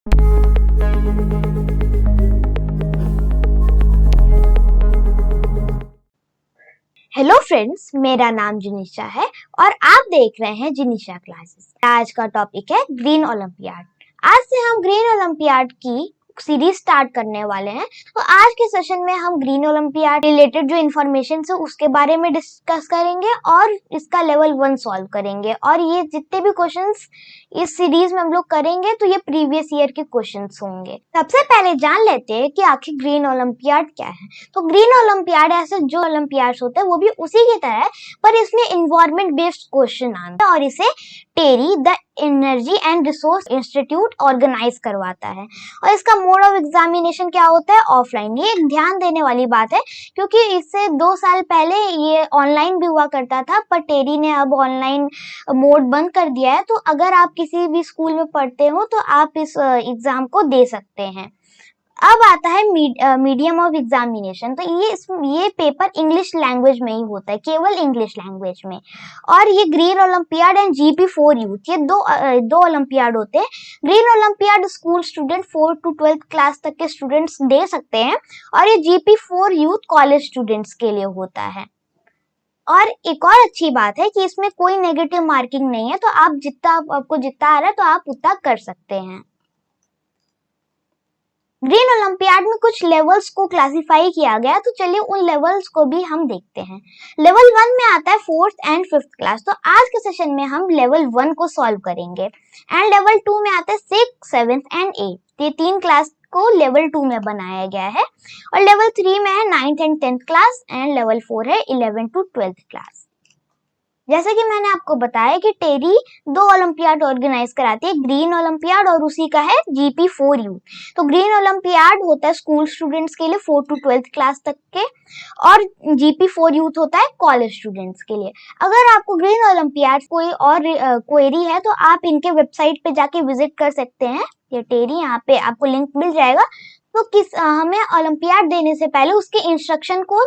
Hello friends, मेरा नाम जिनिशा है और आप देख रहे हैं जिनिशा क्लासेस। आज का टॉपिक है ग्रीन ओलंपियाड। आज से हम ग्रीन ओलंपियाड की सीरीज स्टार्ट करने वाले हैं। तो आज के सेशन में हम ग्रीन ओलंपियाड रिलेटेड जो इन्फॉर्मेशन है उसके बारे में डिस्कस करेंगे और इसका लेवल 1 सॉल्व करेंगे। और ये जितने भी क्वेश्चंस इस सीरीज में हम लोग करेंगे तो ये प्रीवियस ईयर के क्वेश्चंस होंगे। सबसे पहले जान लेते हैं कि आखिर ग्रीन ओलंपियाड क्या है। तो ग्रीन ओलंपियाड ऐसे जो ओलंपियाड्स होते हैं वो भी उसी की तरह है, पर इसमें इन्वायरमेंट बेस्ड क्वेश्चन आते हैं और इसे TERI the energy and resource institute organise करवाता है। और इसका मोड ऑफ एग्जामिनेशन क्या होता है? ऑफलाइन। ये एक ध्यान देने वाली बात है क्योंकि इससे 2 साल पहले ये ऑनलाइन भी हुआ करता था, पर टेरी ने अब ऑनलाइन मोड बंद कर दिया है। तो अगर आप किसी भी स्कूल में पढ़ते हो तो आप इस एग्जाम को दे सकते हैं। अब आता है मीडियम ऑफ एग्जामिनेशन। तो ये पेपर इंग्लिश लैंग्वेज में ही होता है, केवल इंग्लिश लैंग्वेज में। और ये green olympiad and GP4 youth, ये दो ओलंपियाड होते हैं। Green olympiad school student 4 to 12th class तक के स्टूडेंट्स दे सकते हैं और ये GP4 यूथ कॉलेज स्टूडेंट्स के लिए होता है। और एक और अच्छी बात है कि इसमें कोई नेगेटिव मार्किंग नहीं है, तो आपको जितना आ रहा है तो आप उतना कर सकते हैं। ग्रीन ओलंपियाड में कुछ लेवल्स को क्लासिफाई किया गया, तो चलिए उन लेवल्स को भी हम देखते हैं। लेवल 1 में आता है 4th and 5th क्लास। तो आज के सेशन में हम लेवल 1 को सॉल्व करेंगे। एंड लेवल 2 में आता है 6th, 7th and 8th। ये 3 क्लास को लेवल 2 में बनाया गया है। और लेवल 3 में है 9th and 10th class and level 4 है 11th to 12th क्लास। जैसे कि मैंने आपको बताया कि टेरी 2 ओलंपियाड ऑर्गेनाइज कराती है, ग्रीन ओलंपियाड और उसी का है GP4 यूथ। तो ग्रीन ओलंपियाड होता है स्कूल स्टूडेंट्स के लिए 4 to 12th क्लास तक के, और GP4 यूथ होता है कॉलेज स्टूडेंट्स के लिए। अगर आपको ग्रीन ओलंपियाड कोई और क्वेरी है तो आप इनके वेबसाइट पे जाके विजिट कर सकते हैं। ये टेरी, यहाँ पे आपको लिंक मिल जाएगा। तो हमें ओलंपियाड देने से पहले उसके इंस्ट्रक्शन को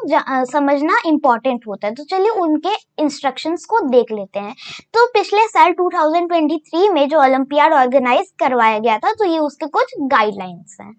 समझना इम्पोर्टेंट होता है। तो चलिए उनके इंस्ट्रक्शंस को देख लेते हैं। तो पिछले साल 2023 में जो ओलंपियाड ऑर्गेनाइज करवाया गया था, तो ये उसके कुछ गाइडलाइंस हैं।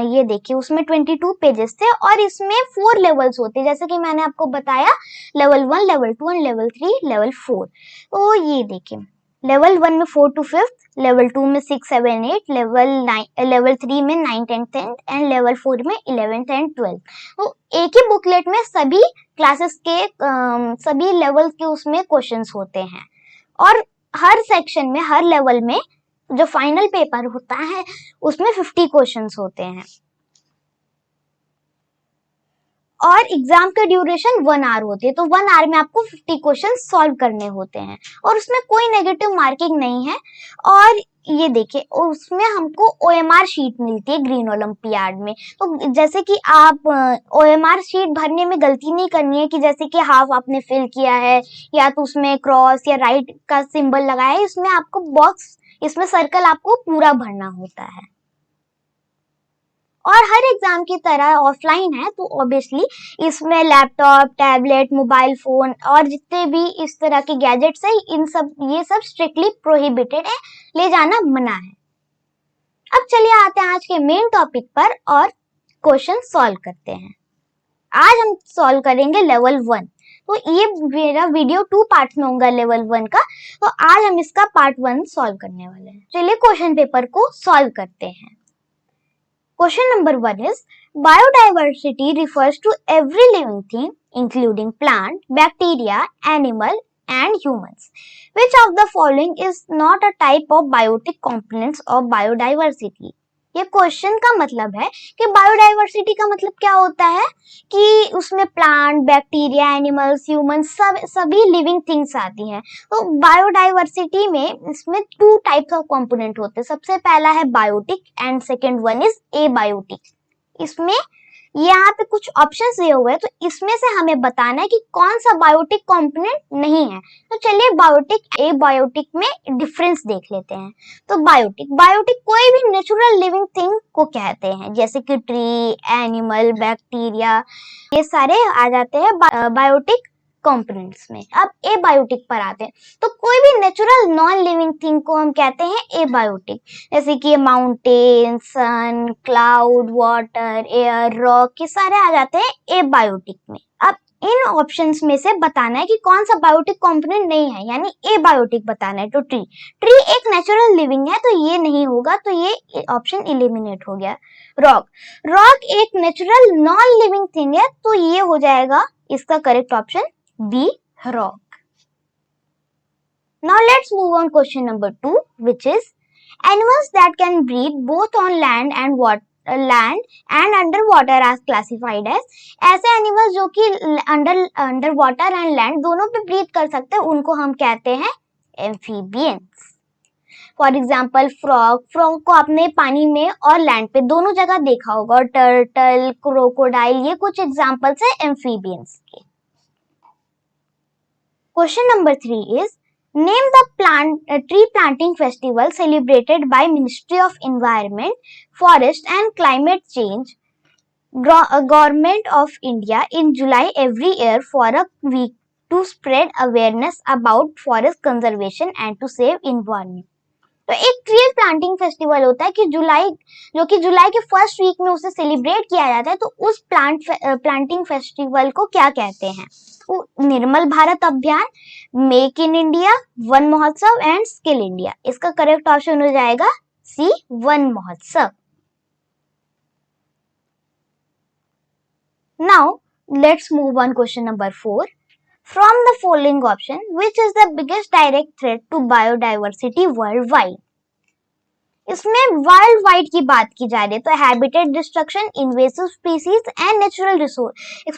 ये देखिए, उसमें 22 पेजेस थे और इसमें 4 लेवल्स होते हैं, जैसे कि मैंने आपको बताया, level 1, level 2 and level 3, level 4। तो ये देखिए, लेवल 1 में 4 to 5th, लेवल 2 में 6, 7, 8, लेवल 3 में 9, 10, 10 एंड लेवल 4 में 11 एंड 12। तो एक ही बुकलेट में सभी क्लासेस के सभी लेवल के उसमें क्वेश्चंस होते हैं। और हर सेक्शन में, हर लेवल में जो फाइनल पेपर होता है उसमें 50 क्वेश्चंस होते हैं। और एग्जाम का ड्यूरेशन 1 आवर होती है। तो 1 आवर में आपको 50 क्वेश्चन सॉल्व करने होते हैं और उसमें कोई नेगेटिव मार्किंग नहीं है। और ये देखिए, उसमें हमको OMR शीट मिलती है ग्रीन ओलंपियाड में। तो जैसे कि आप OMR शीट भरने में गलती नहीं करनी है कि जैसे कि हाफ आपने फिल किया है या तो उसमें क्रॉस या राइट का सिंबल लगाया है। इसमें आपको बॉक्स, इसमें सर्कल आपको पूरा भरना होता है। और हर एग्जाम की तरह ऑफलाइन है, तो ऑब्वियसली इसमें लैपटॉप, टैबलेट, मोबाइल फोन और जितने भी इस तरह के गैजेट्स है, ये सब स्ट्रिक्टली प्रोहिबिटेड है, ले जाना मना है। अब चलिए आते हैं आज के मेन टॉपिक पर और क्वेश्चन सॉल्व करते हैं। आज हम सॉल्व करेंगे लेवल 1। तो ये मेरा वीडियो 2 पार्ट्स में होगा लेवल 1 का। तो आज हम इसका पार्ट 1 सॉल्व करने वाले हैं। चलिए क्वेश्चन पेपर को सॉल्व करते हैं। Question number 1 is, biodiversity refers to every living thing, including plant, bacteria, animal, and humans. Which of the following is not a type of biotic components of biodiversity? ये question का मतलब है कि biodiversity का मतलब क्या होता है कि उसमें प्लांट, बैक्टीरिया, एनिमल्स, ह्यूमंस, सभी लिविंग थिंग्स आती हैं। तो बायोडाइवर्सिटी में इसमें 2 टाइप्स ऑफ कंपोनेंट होते हैं। सबसे पहला है biotic and second one is abiotic. इसमें यहाँ पे कुछ ऑप्शंस दिए हुए हैं, तो इसमें से हमें बताना है कि कौन सा बायोटिक कंपोनेंट नहीं है। तो चलिए बायोटिक, एबायोटिक में डिफरेंस देख लेते हैं। तो बायोटिक कोई भी नेचुरल लिविंग थिंग को कहते हैं, जैसे कि ट्री, एनिमल, बैक्टीरिया, ये सारे आ जाते हैं बायोटिक कंपोनेंट्स में। अब एबायोटिक पर आते हैं, तो कोई भी नेचुरल नॉन लिविंग थिंग को हम कहते हैं एबायोटिक, जैसे कि माउंटेन, सन, क्लाउड, वाटर, एयर, रॉक, ये सारे आ जाते हैं एबायोटिक में। अब इन ऑप्शंस में से बताना है कि कौन सा बायोटिक कंपोनेंट नहीं है, यानी एबायोटिक बताना है। तो ट्री एक नेचुरल लिविंग है तो ये नहीं होगा, तो ये ऑप्शन एलिमिनेट हो गया। रॉक एक नेचुरल नॉन लिविंग थिंग है तो ये हो जाएगा इसका correct option B, rock. Now let's move on question number 2, which is animals that can breathe both on land and underwater as classified as। ऐसे एनिमल्स जो कि अंडर वाटर एंड लैंड दोनों पे ब्रीथ कर सकते हैं उनको हम कहते हैं एम्फीबियंस। फॉर एग्जाम्पल फ्रॉग को आपने पानी में और लैंड पे दोनों जगह देखा होगा, और टर्टल, क्रोकोडाइल, ये कुछ एग्जाम्पल्स है एम्फीबियंस के। Question number 3 is name the tree planting festival celebrated by Ministry of Environment, Forest and Climate Change, Government of India in July every year for a week to spread awareness about forest conservation and to save environment। तो एक tree planting festival होता है कि जुलाई के first week में उसे celebrate किया जाता है, तो उस प्लांटिंग फेस्टिवल को क्या कहते हैं? निर्मल भारत अभियान, मेक इन इंडिया, वन महोत्सव एंड स्किल इंडिया। इसका करेक्ट ऑप्शन हो जाएगा सी, वन महोत्सव। Now let's move on question number 4। From the following option, which is the biggest direct threat to biodiversity worldwide? इसमें वर्ल्ड वाइड की बात की जा रही है, तो habitat destruction, invasive species and natural resource,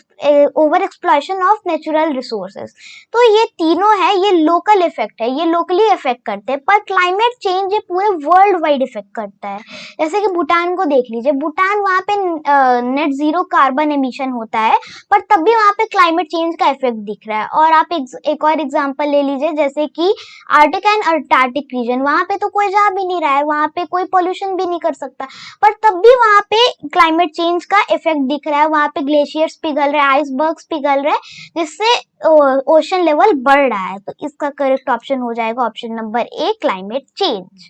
over exploitation of natural resources. तो ये तीनों है, ये लोकल इफेक्ट है, ये लोकली इफेक्ट करते हैं, पर क्लाइमेट चेंज ये पूरे वर्ल्ड वाइड इफेक्ट करता है। जैसे कि भूटान को देख लीजिए, भूटान वहाँ पे नेट जीरो कार्बन एमिशन होता है, पर तब भी वहाँ पे क्लाइमेट चेंज का इफेक्ट दिख रहा है। और आप एक और एग्जाम्पल ले लीजिए, जैसे कि आर्टिक एंड अंटार्कटिक रीजन, वहाँ पे तो कोई जा भी नहीं रहा है, वहाँ पे कोई पोल्यूशन भी नहीं कर सकता, पर तब भी वहां पे क्लाइमेट चेंज का इफेक्ट दिख रहा है। वहां पे ग्लेशियर्स पिघल रहे हैं, आइसबर्ग्स पिघल रहे हैं, जिससे ओशन लेवल बढ़ रहा है। तो इसका करेक्ट ऑप्शन हो जाएगा option number A, climate change.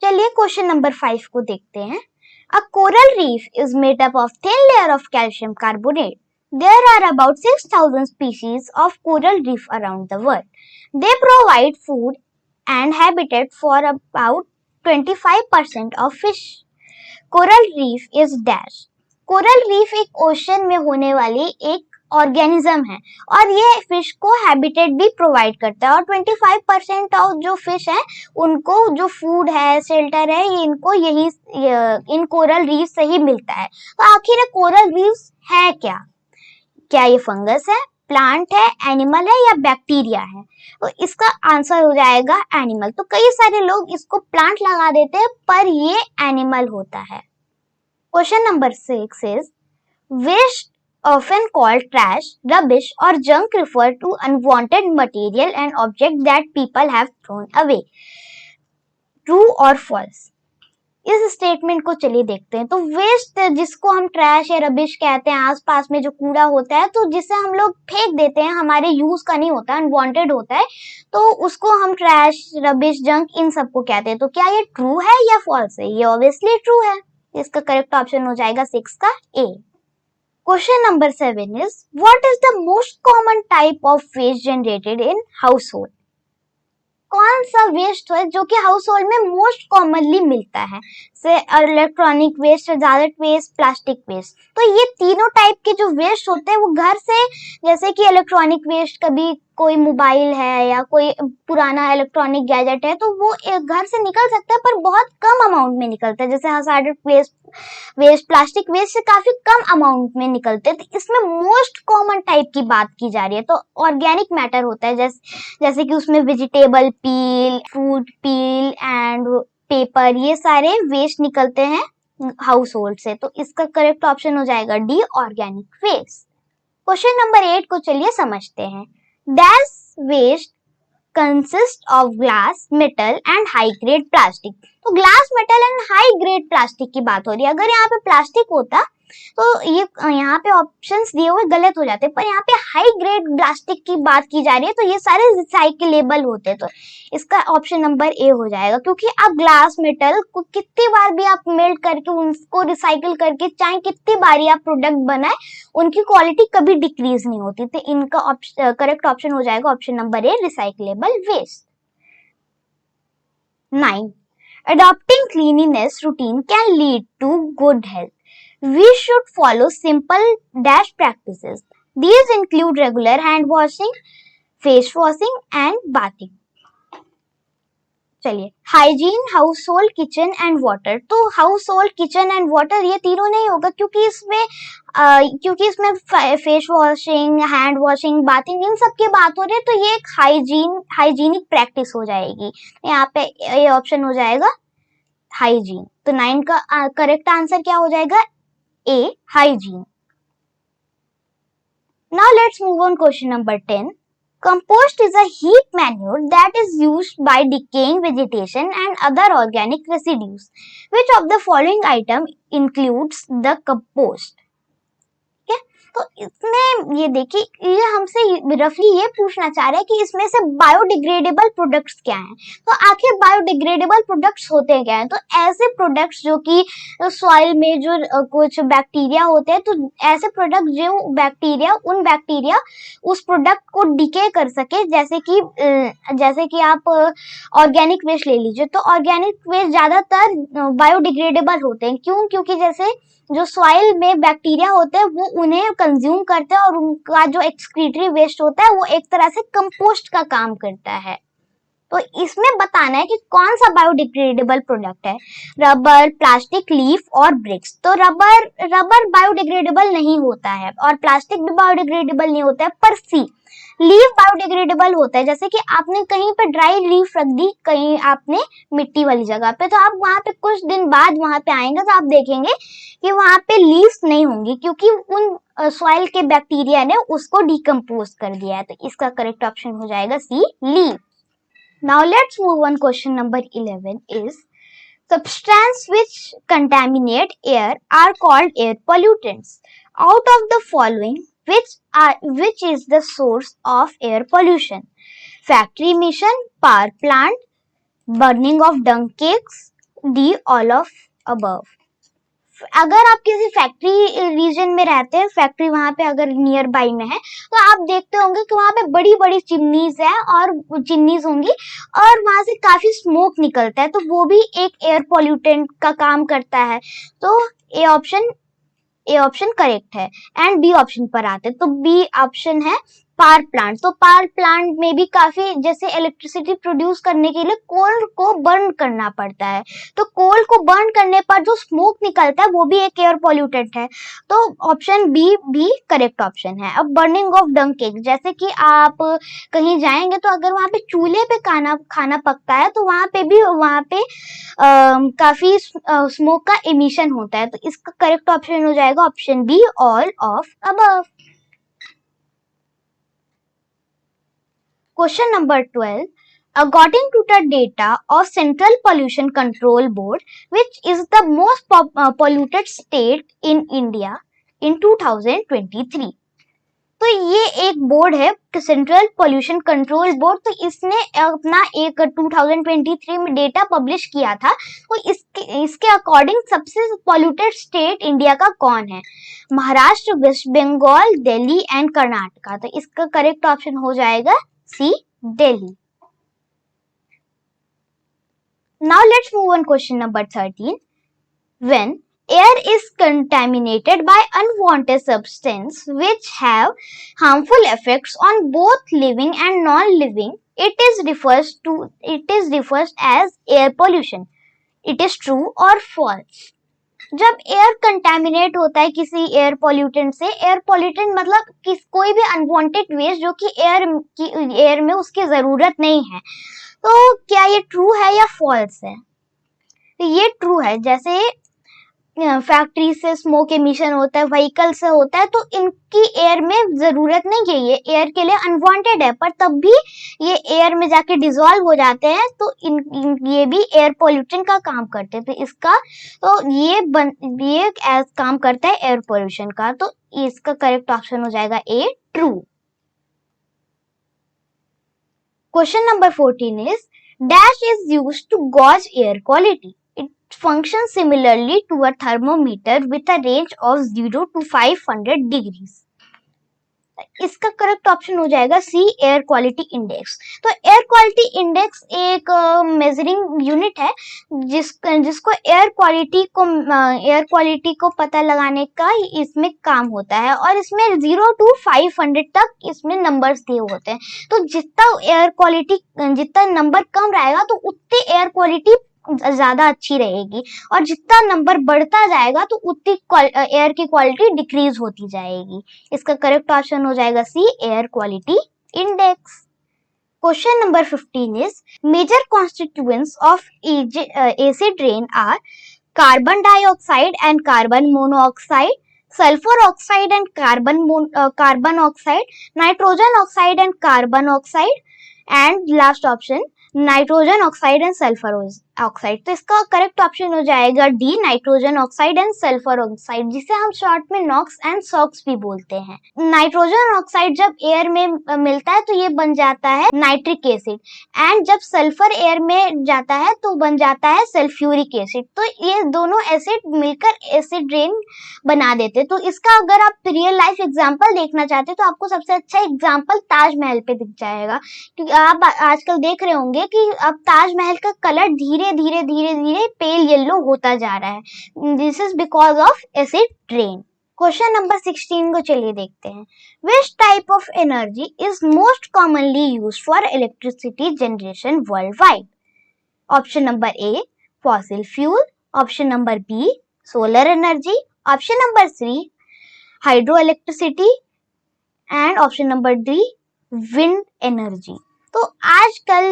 चलिए क्वेश्चन नंबर 5 को देखते हैं। A coral reef is made up of thin layer of calcium carbonate. There are about 6,000 species of coral reef around the world. They provide food and habitat for about 25% of fish. Coral reef is dash. Coral reef एक ocean में होने वाली एक organism है और ये fish को habitat भी प्रोवाइड करता है, और 25% ऑफ जो फिश है उनको जो फूड है, शेल्टर है, ये इनको इन कोरल रीफ से ही मिलता है। तो आखिर कोरल रीफ है क्या? क्या ये फंगस है, प्लांट है, एनिमल है या बैक्टीरिया है? तो इसका आंसर हो जाएगा एनिमल। तो कई सारे लोग इसको प्लांट लगा देते हैं, पर ये एनिमल होता है। Question number 6 is waste often called trash, rubbish or junk refer to unwanted material and object that people have thrown away. True or false? इस स्टेटमेंट को चलिए देखते हैं। तो वेस्ट, जिसको हम ट्रैश या रबिश कहते हैं, आसपास में जो कूड़ा होता है, तो जिसे हम लोग फेंक देते हैं, हमारे यूज का नहीं होता, अनवांटेड होता है, तो उसको हम ट्रैश, रबिश, जंक इन सबको कहते हैं। तो क्या ये ट्रू है या फॉल्स है? ये ऑब्वियसली ट्रू है। इसका करेक्ट ऑप्शन हो जाएगा 6 का A. Question number 7 is what is the most common type of waste generated in house hold? कौन सा वेस्ट है जो कि हाउस होल्ड में मोस्ट कॉमनली मिलता है? से electronic waste, hazardous waste, plastic waste. तो ये तीनों टाइप के जो वेस्ट होते हैं वो घर से, जैसे कि इलेक्ट्रॉनिक वेस्ट, कभी कोई मोबाइल है या कोई पुराना इलेक्ट्रॉनिक गैजेट है, तो वो घर से निकल सकता है, पर बहुत कम अमाउंट में निकलता है। जैसे हैजार्डस वेस्ट, प्लास्टिक वेस्ट से काफी कम अमाउंट में निकलते हैं। तो इसमें मोस्ट कॉमन टाइप की बात की जा रही है, तो ऑर्गेनिक मैटर होता है, जैसे कि उसमें vegetable peel, fruit peel and paper, ये सारे वेस्ट निकलते हैं हाउस होल्ड से। तो इसका करेक्ट ऑप्शन हो जाएगा D, organic waste. Question number 8 को चलिए समझते हैं। Dash waste consist of glass, metal and high grade plastic. तो glass, metal and high grade plastic की बात हो रही है। अगर यहाँ पे प्लास्टिक होता तो ये यहाँ पे ऑप्शंस दिए हुए गलत हो जाते हैं, पर यहाँ पे हाई ग्रेड प्लास्टिक की बात की जा रही है तो ये सारे रिसाइकलेबल होते हैं, तो इसका ऑप्शन नंबर ए हो जाएगा। क्योंकि आप ग्लास मेटल को कितनी बार भी आप मेल्ट करके उनको रिसाइकल करके चाहे कितनी बार आप प्रोडक्ट बनाए, उनकी क्वालिटी कभी डिक्रीज नहीं होती। तो इनका करेक्ट ऑप्शन हो जाएगा option number A, recyclable waste. 9. Adopting cleanliness routine can lead to good health. We should follow simple dash practices. These include regular hand washing, face washing and bathing. चलिए, hygiene, house hold, kitchen and water. तो house hold, kitchen and water ये तीनों नहीं होगा क्योंकि इसमें face washing, hand washing, bathing इन सब की बात हो रही है, तो ये एक हाइजीनिक प्रैक्टिस हो जाएगी। यहाँ पे ये ऑप्शन हो जाएगा हाइजीन। तो 9 का करेक्ट आंसर क्या हो जाएगा? A, hygiene. Now let's move on question number 10. Compost is a heap manure that is used by decaying vegetation and other organic residues. Which of the following item includes the compost? तो इसमें ये देखिए, ये हमसे रफली ये पूछना चाह रहा है कि इसमें से बायोडिग्रेडेबल प्रोडक्ट्स क्या हैं। तो आखिर बायोडिग्रेडेबल प्रोडक्ट्स होते क्या हैं? तो ऐसे प्रोडक्ट्स जो कि सॉइल में जो कुछ बैक्टीरिया होते हैं, तो ऐसे प्रोडक्ट जो उन बैक्टीरिया उस प्रोडक्ट को डिके कर सके, जैसे कि आप ऑर्गेनिक वेस्ट ले लीजिए। तो ऑर्गेनिक वेस्ट ज्यादातर बायोडिग्रेडेबल होते हैं। क्यों? क्योंकि जैसे जो सॉइल में बैक्टीरिया होते हैं वो उन्हें कंज्यूम करते हैं और उनका जो एक्सक्रीटरी वेस्ट होता है वो एक तरह से कंपोस्ट का काम करता है। तो इसमें बताना है कि कौन सा बायोडिग्रेडेबल प्रोडक्ट है, रबर, प्लास्टिक, लीफ और ब्रिक्स। तो रबर बायोडिग्रेडेबल नहीं होता है और प्लास्टिक भी बायोडिग्रेडेबल नहीं होता है, पर सी, लीफ बायोडिग्रेडेबल होता है। जैसे कि आपने कहीं पे ड्राई लीफ रख दी, कहीं आपने मिट्टी वाली जगह पे, तो आप वहां पे कुछ दिन बाद वहां पे आएंगे तो आप देखेंगे कि वहां पे लीव्स नहीं होंगी क्योंकि उन सॉइल के बैक्टीरिया ने उसको डिकम्पोज कर दिया है। तो इसका करेक्ट ऑप्शन हो जाएगा C, leaf. Now let's move on question number 11 is substances which contaminate air are called air pollutants. Out of the following, which is the source of air pollution? Factory emission, power plant, burning of dung cakes, D, all of above. अगर आप किसी factory reason में रहते हैं, factory वहां पे अगर near by में है, तो आप देखते होंगे कि वहां पे बड़ी बड़ी चिमनीज है और चिमनीज होंगी और वहां से काफी स्मोक निकलता है, तो वो भी एक एयर पॉल्यूटेंट का काम करता है। तो ए ऑप्शन करेक्ट है। एंड बी ऑप्शन पर आते हैं, तो बी ऑप्शन है पावर प्लांट। तो पावर प्लांट में भी काफी, जैसे इलेक्ट्रिसिटी प्रोड्यूस करने के लिए कोल को बर्न करना पड़ता है, तो कोल को बर्न करने पर जो स्मोक निकलता है वो भी एक एयर पॉल्यूटेंट है। तो ऑप्शन बी भी करेक्ट ऑप्शन है। अब बर्निंग ऑफ डंग केक, जैसे कि आप कहीं जाएंगे तो अगर वहां पे चूल्हे पे खाना पकता है तो वहां पे काफी स्मोक का एमिशन होता है। तो इसका करेक्ट ऑप्शन हो जाएगा option B, all of above. Question number 12. According to the data of Central Pollution Control Board, which is the most polluted state in India in 2023? तो ये एक बोर्ड है, सेंट्रल पोल्यूशन कंट्रोल बोर्ड। तो इसने अपना एक 2023 में डेटा पब्लिश किया था। तो इसके अकॉर्डिंग सबसे पॉल्यूटेड स्टेट इंडिया का कौन है? Maharashtra, West Bengal, Delhi and Karnataka. तो इसका करेक्ट ऑप्शन हो जाएगा C, Delhi. Now let's move on question number 13. When air is contaminated by unwanted substances which have harmful effects on both living and non-living, it is referred as air pollution. It is true or false? जब air contaminate होता है किसी air pollutant से, air pollutant मतलब कोई भी unwanted waste जो कि एयर में उसकी जरूरत नहीं है, तो क्या ये ट्रू है या फॉल्स है? तो ये ट्रू है। जैसे फैक्ट्री से स्मोक एमिशन होता है, व्हीकल से होता है, तो इनकी एयर में जरूरत नहीं है, ये एयर के लिए अनवांटेड है, पर तब भी ये एयर में जाके डिसॉल्व हो जाते हैं, तो ये भी एयर पोल्यूशन का काम करते हैं। तो इसका तो ये एज काम करता है एयर पोल्यूशन का, तो इसका करेक्ट ऑप्शन हो जाएगा A, true. Question number 14 is dash is used to gauge air quality. It functions similarly to a thermometer with a range of 0 to 500 degrees. इसका करेक्ट ऑप्शन हो जाएगा सी, एयर क्वालिटी इंडेक्स। तो air quality index एक measuring unit है जिसको air quality को पता लगाने का इसमें काम होता है, और इसमें 0 to 500 तक इसमें नंबर्स दिए होते हैं। तो जितना नंबर कम रहेगा तो उतनी एयर क्वालिटी ज्यादा अच्छी रहेगी, और जितना नंबर बढ़ता जाएगा तो उतनी एयर की क्वालिटी डिक्रीज होती जाएगी। इसका करेक्ट ऑप्शन हो जाएगा C, air quality index. Question number 15 is major constituents of acid rain are carbon dioxide and carbon monoxide, sulfur oxide and carbon oxide, nitrogen oxide and carbon oxide, and last option nitrogen oxide and sulphur oxide. तो इसका correct option हो जाएगा D, nitrogen oxide and sulphur oxide, जिसे हम short में Knox and socks भी बोलते हैं। नाइट्रोजन ऑक्साइड जब एयर में मिलता है तो ये बन जाता है नाइट्रिक एसिड, एंड जब सल्फर एयर में जाता है तो बन जाता है सल्फ्यूरिक एसिड। तो ये दोनों एसिड मिलकर एसिड रेन बना देते। तो इसका अगर आप रियल लाइफ एग्जाम्पल देखना चाहते तो आपको सबसे अच्छा एग्जाम्पल ताजमहल पे दिख जाएगा, क्योंकि आप आजकल देख रहे होंगे कि अब ताजमहल का कलर धीरे धीरे पेल येलो होता जा रहा है। This is because of acid rain. Question number 16 को चलिए देखते हैं। Which type of energy is most commonly used for electricity generation worldwide? Option number A, fossil fuel, option number B, solar energy, option number C, hydro electricity, and option number D, wind energy. तो आजकल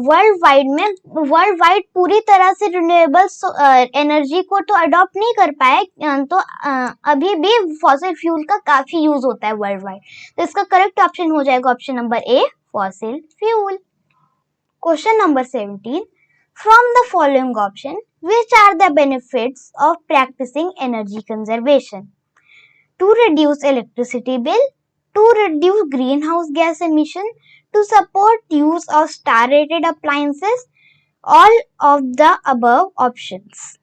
world wide पूरी तरह से renewable energy को तो adopt नहीं कर पाए, तो अभी भी फॉसिल फ्यूल का काफी यूज होता है वर्ल्ड वाइड। तो इसका करेक्ट ऑप्शन हो जाएगा option number A, fossil fuel. Question number 17, from the following option which are the benefits of practicing energy conservation? To reduce electricity bill, to reduce greenhouse gas emission, to support use of star rated appliances, all of the above options.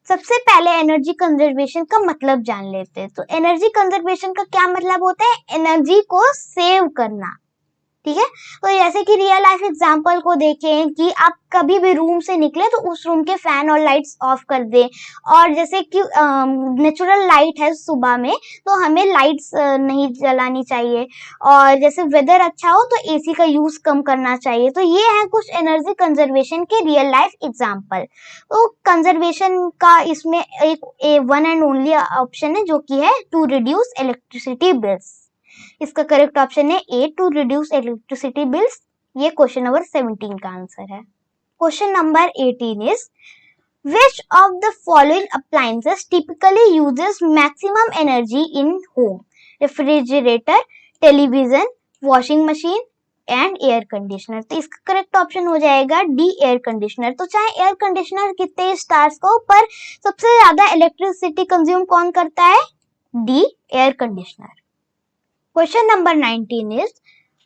सबसे पहले energy conservation का मतलब जान लेते हैं। तो energy conservation का क्या मतलब होता है? एनर्जी को सेव करना, ठीक है। तो जैसे कि रियल लाइफ एग्जांपल को देखें कि आप कभी भी रूम से निकले तो उस रूम के फैन और लाइट्स ऑफ कर दें, और जैसे कि नेचुरल लाइट है सुबह में तो हमें लाइट्स नहीं जलानी चाहिए, और जैसे वेदर अच्छा हो तो एसी का यूज कम करना चाहिए। तो ये है कुछ एनर्जी कंजर्वेशन के रियल लाइफ एग्जांपल। तो कंजर्वेशन का इसमें एक वन एंड ओनली ऑप्शन है जो कि है टू रिड्यूस इलेक्ट्रिसिटी बिल्स। इसका करेक्ट ऑप्शन है ए, टू रिड्यूस इलेक्ट्रिसिटी बिल्स। ये क्वेश्चन नंबर 17 का आंसर है। Question number 18 is which of the following appliances typically uses maximum energy in home? Refrigerator, television, washing machine and air conditioner. तो इसका correct option हो जाएगा D, air conditioner. तो चाहे air conditioner कितने stars को, पर सबसे ज्यादा इलेक्ट्रिसिटी कंज्यूम कौन करता है? D, air conditioner. Question number 19 is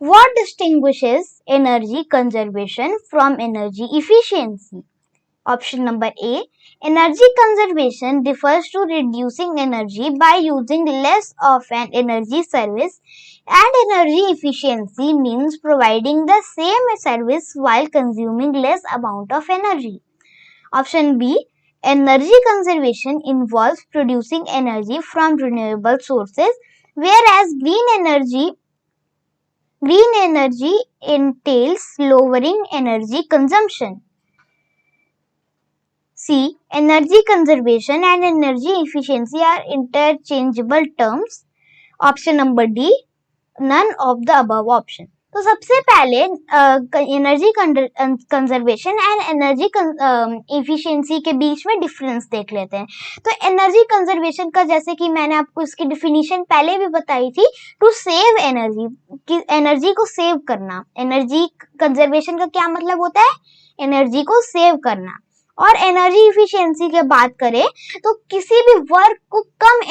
what distinguishes energy conservation from energy efficiency? Option number A, energy conservation refers to reducing energy by using less of an energy service, and energy efficiency means providing the same service while consuming less amount of energy. Option B, energy conservation involves producing energy from renewable sources, whereas green energy entails lowering energy consumption. C, energy conservation and energy efficiency are interchangeable terms. Option number D, none of the above option. तो सबसे पहले energy conservation and energy efficiency के बीच में difference देख लेते हैं। तो energy conservation का, जैसे कि मैंने आपको इसकी डिफिनीशन पहले भी बताई थी, टू सेव एनर्जी, कि एनर्जी को सेव करना। एनर्जी कंजर्वेशन का क्या मतलब होता है? एनर्जी को सेव करना। और एनर्जी इफिशियंसी की बात करें तो किसी भी वर्क को कम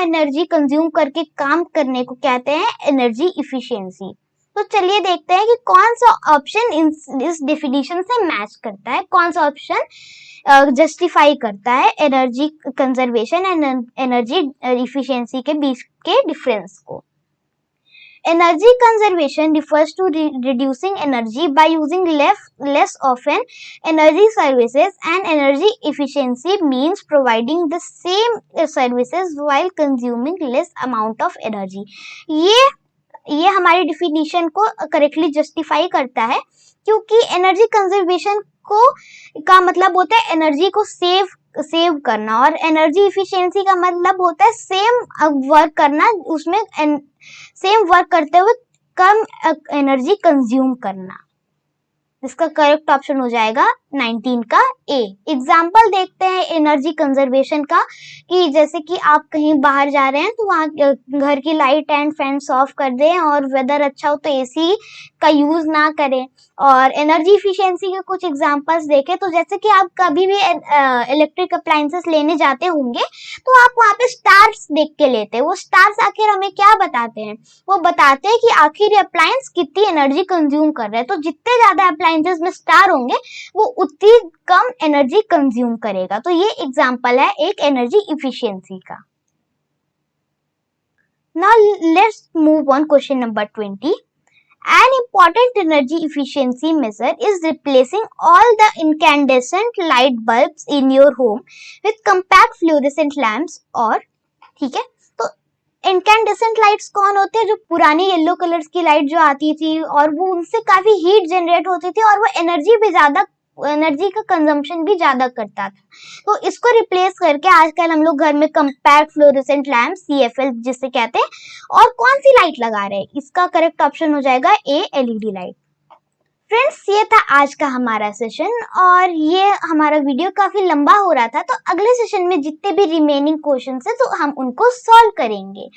एनर्जी कंज्यूम करके काम करने को कहते हैं एनर्जी इफिशियंसी। तो चलिए देखते हैं कि कौन सा ऑप्शन इस डेफिनेशन से मैच करता है, कौन सा ऑप्शन जस्टिफाई करता है energy conservation and energy efficiency के बीच के डिफरेंस को। Energy conservation refers to reducing energy by using less often energy services, and energy efficiency means providing the same services while consuming less amount of energy. ये हमारी definition को correctly justify करता है, क्योंकि energy conservation का मतलब होता है एनर्जी को सेव करना, और एनर्जी इफिशियंसी का मतलब होता है सेम वर्क करना, उसमें सेम वर्क करते हुए कम एनर्जी कंज्यूम करना। इसका करेक्ट ऑप्शन हो जाएगा 19 का ए। एग्जाम्पल देखते हैं एनर्जी कंजर्वेशन का, कि जैसे कि आप कहीं बाहर जा रहे हैं तो वहाँ घर की लाइट एंड फैंस ऑफ कर दें, और वेदर अच्छा हो तो एसी का यूज ना करें। और एनर्जी इफिशियंसी के कुछ एग्जांपल्स देखें तो जैसे कि आप कभी भी इलेक्ट्रिक अप्लायंसेस लेने जाते होंगे तो आप वहाँ पे स्टार्स देख के लेते हैं। वो स्टार्स आखिर हमें क्या बताते हैं? वो बताते हैं कि आखिर ये अप्लायंस कितनी एनर्जी कंज्यूम कर रहा है। तो जितने ज्यादा अप्लायंसेस में स्टार होंगे वो उतनी कम एनर्जी कंज्यूम करेगा। तो ये एग्जांपल है एक एनर्जी इफिशियंसी का। Now let's move on question number 20. An important energy efficiency measure is replacing all the incandescent light bulbs in your home with compact fluorescent lamps। और ठीक है, तो incandescent lights कौन होते हैं? जो पुरानी येलो कलर्स की लाइट जो आती थी, और वो उनसे काफी हीट जनरेट होती थी, और वो एनर्जी का कंजम्पशन भी ज्यादा करता था। तो इसको रिप्लेस करके आजकल हम लोग घर में कंपैक्ट फ्लोरेसेंट लैम्प, CFL जिसे कहते हैं, और कौन सी लाइट लगा रहे हैं? इसका करेक्ट ऑप्शन हो जाएगा ए, LED लाइट। फ्रेंड्स, ये था आज का हमारा सेशन, और ये हमारा वीडियो काफी लंबा हो रहा था, तो अगले सेशन में जितने भी रिमेनिंग क्वेश्चंस है तो हम उनको सॉल्व करेंगे।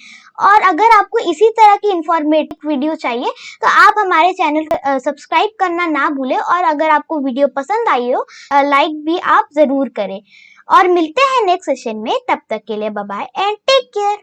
और अगर आपको इसी तरह की इंफॉर्मेटिव वीडियो चाहिए तो आप हमारे चैनल को सब्सक्राइब करना ना भूलें, और अगर आपको वीडियो पसंद आई हो लाइक भी आप जरूर करें। और मिलते हैं नेक्स्ट सेशन में, तब तक के लिए bye bye and take care.